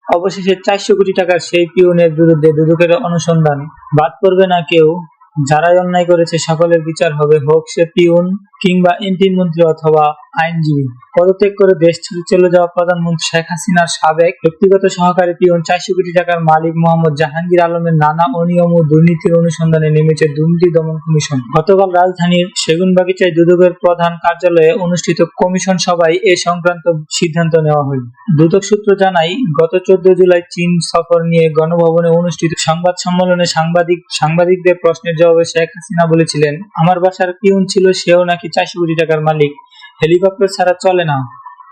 অবশেষে ৪০০ কোটি টাকার সেই পিওনের বিরুদ্ধে দুদকের অনুসন্ধান বাদ পড়বে না কেউ। যারাই অন্যায় করেছে সকলের বিচার হবে, হোক সে পিওন কিংবা এমপি মন্ত্রী অথবা আইনজীবী। পদত্যাগ করে দেশ ছেড়ে চলে যাওয়া প্রধানমন্ত্রী শেখ হাসিনার সাবেক ব্যক্তিগত সহকারী পিওন ৪০০ কোটি টাকার মালিক মোহাম্মদ জাহাঙ্গীর আলমের নানা অনিয়ম ও দুর্নীতির অনুসন্ধানে নেমেছে দুর্নীতি দমন কমিশন। গতকাল রাজধানীর সেগুনবাগিচায় দুদকের প্রধান কার্যালয়ে অনুষ্ঠিত কমিশন সভায় এ সংক্রান্ত সিদ্ধান্ত নেওয়া হয়। দুদক সূত্র জানায়, গত ১৪ জুলাই চীন সফর নিয়ে গণভবনে অনুষ্ঠিত সংবাদ সম্মেলনে সাংবাদিকদের প্রশ্নের জবাবে শেখ হাসিনা বলেছিলেন, আমার বাসার পিওন ছিল, সেও নাকি ৪০০ কোটি টাকার মালিক, হেলিকপ্টার ছাড়া চলে না।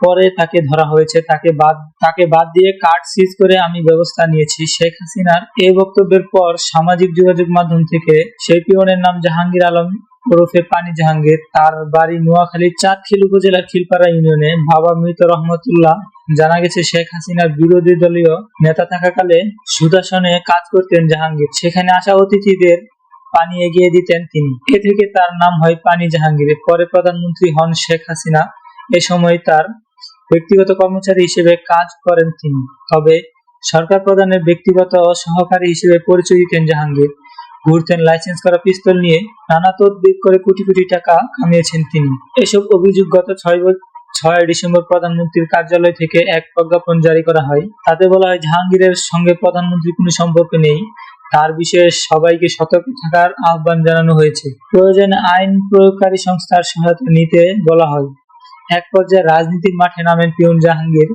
পরে তাকে ধরা হয়েছে, তাকে বাদ দিয়ে কার্ড সিজ করে আমি ব্যবস্থা নিয়েছি। শেখ হাসিনার এই বক্তব্যের পর সামাজিক যোগাযোগ মাধ্যম থেকে সেই পিওনের নাম জাহাঙ্গীর আলম ওরফে পানি জাহাঙ্গীর, তার বাড়ি নোয়াখালীর চাঁদখিল উপজেলার খিলপাড়া ইউনিয়নে। বাবা মৃত রহমতুল্লাহ। জানা গেছে, শেখ হাসিনার বিরোধী দলীয় নেতা থাকাকালে সুদাসনে কাজ করতেন জাহাঙ্গীর। সেখানে আসা অতিথিদের পানি এগিয়ে দিতেন তিনি। এ থেকে তার নাম হয় পানি জাহাঙ্গীর। পরে প্রধানমন্ত্রী হন শেখ হাসিনা। এ সময় তার ব্যক্তিগত কর্মচারী হিসেবে কাজ করেন তিনি। তবে সরকার প্রধানের ব্যক্তিগত সহকারী হিসেবে পরিচয় দিতেন জাহাঙ্গীর। ঘুরতেন লাইসেন্স করা পিস্তল নিয়ে। নানা তদবির করে কোটি কোটি টাকা কামিয়েছেন তিনি। এসব অভিযোগ গত ৬ ডিসেম্বর প্রধানমন্ত্রীর কার্যালয় থেকে এক প্রজ্ঞাপন জারি করা হয়। তাতে বলা হয়, জাহাঙ্গীরের সঙ্গে প্রধানমন্ত্রীর কোনো সম্পর্ক নেই। তার বিষয়ে সবাইকে সতর্ক থাকার আহ্বান জানানো হয়েছে। প্রয়োজনে আইন প্রয়োগকারী সংস্থার সহায়তা নিতে বলা হয়। এক পর্যায়ে রাজনীতির মাঠে নামেন পিওন জাহাঙ্গীর।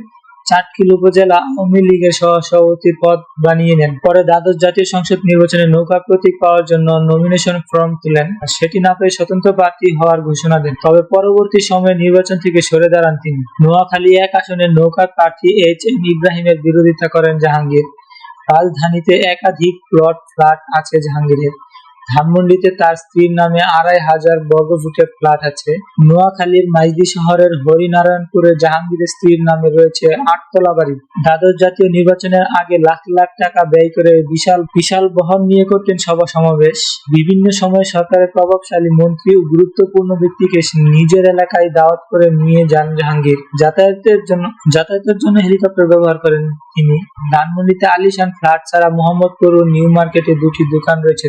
চাঁদখিল উপজেলা আওয়ামী লীগের সভাপতির পদ বানিয়ে নেন। পরে দ্বাদশ জাতীয় সংসদ নির্বাচনে নৌকা প্রতীক পাওয়ার জন্য নমিনেশন ফর্ম তুলেন। সেটি না পেয়ে স্বতন্ত্র প্রার্থী হওয়ার ঘোষণা দেন। তবে পরবর্তী সময়ে নির্বাচন থেকে সরে দাঁড়ান তিনি। নোয়াখালী ১ আসনের নৌকা প্রার্থী এইচ.এম. ইব্রাহিমের বিরোধিতা করেন জাহাঙ্গীর। রাজধানীতে একাধিক প্লট ফ্ল্যাট আছে জাহাঙ্গীরের। ধানমন্ডিতে তার স্ত্রীর নামে ২৫০০ বর্গফুটের ফ্ল্যাট আছে। নোয়াখালীর মাইজদী শহরের হরিনারায়ণপুরে জাহাঙ্গীরের স্ত্রীর নামে রয়েছে ৮তলা বাড়ি। দ্বাদশ জাতীয় নির্বাচনের আগে লাখ লাখ টাকা ব্যয় করে বিশাল বহর নিয়ে করতেন সভা সমাবেশ। বিভিন্ন সময়ে সরকারের প্রভাবশালী মন্ত্রী ও গুরুত্বপূর্ণ ব্যক্তিকে নিজের এলাকায় দাওয়াত করে নিয়ে যান জাহাঙ্গীর। যাতায়াতের জন্য হেলিকপ্টার ব্যবহার করেন তিনি। ধানমন্ডিতে আলিশান ফ্ল্যাট ছাড়া মোহাম্মদপুর ও নিউ মার্কেটে ২টি দোকান রয়েছে।